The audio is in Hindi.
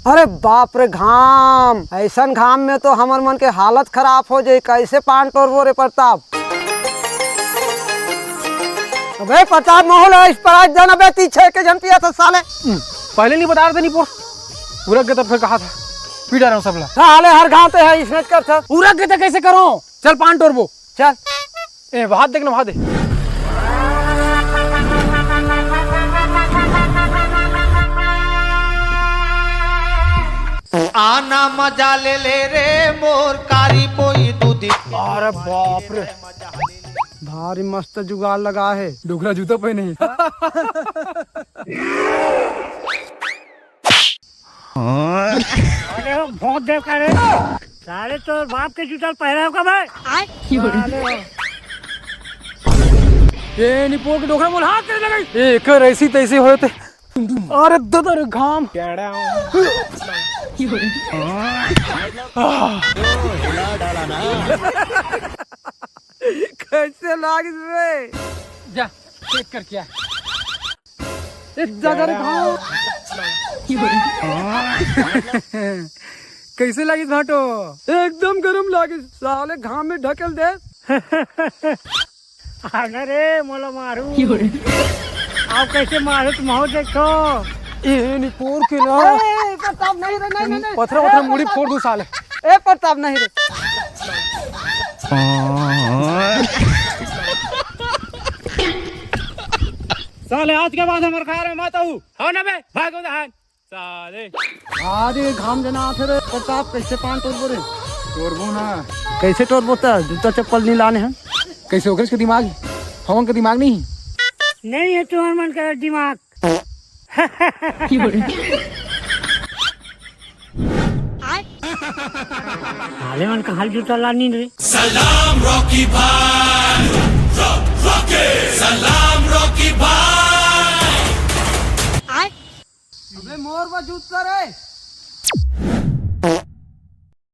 अरे बाप रे घाम, ऐसन घाम में तो हमार मन के हालत खराब हो जाए। कैसे पान तोड़बो रे प्रताप। अबे प्रताप मोहल है इस पर आज जाना बे पीछे के जन पिया था साले। पहले नहीं बता रहे थे। नहीं पूरा गया फिर कहा था पीटा रहा हूँ सबला। साले हर गांव पे है इसमें कर था। पूरा गया कैसे करो। चल पान तोड़बो चल। ए वहां देखना वहां दे। आना मजा ले रे मोर कारी पोई दूधी। अरे बाप रे भारी मस्त जुगाड़ लगा है। डोगरा जूता पहने नहीं। अरे बहुत देव का रे सारे तो बाप के जूता पहना होगा भाई। ये निपोर के डोगरा बोल हाथ करे लगे। एक ऐसी तैसी होए थे। अरे ददर घाम केड़ा कैसे लागिस रे। जा चेक कर क्या ददर घाम कैसे लगी भाटो। एकदम गरम लागिस। साले घाम में ढकेल दे। अरे मोला मारू आप कैसे मारो तुम हो देखो। ये निपोर के ना प्रताप नहीं रे नहीं पत्थर पत्थर मुड़ी फोड़ दूं साले। ए प्रताप नहीं रे। साले आज के बाद हमारे कार में मत आऊ हो ना बे भागो दहान साले। आज ये घाम जना आथे रे प्रताप। कैसे पान तोड़बो रे। तोड़बो ना कैसे तोड़बो त जूता चप्पल नहीं लाने हैं। कैसे होकर इसका दिमाग हवन का दिमाग नहीं। नहीं है तुम्हारा मन का दिमाग। साले मन का हाल जूता लानी रे। सलाम रॉकी भाई रॉकी सलाम रॉकी भाई। अबे मोर बा जूता रे।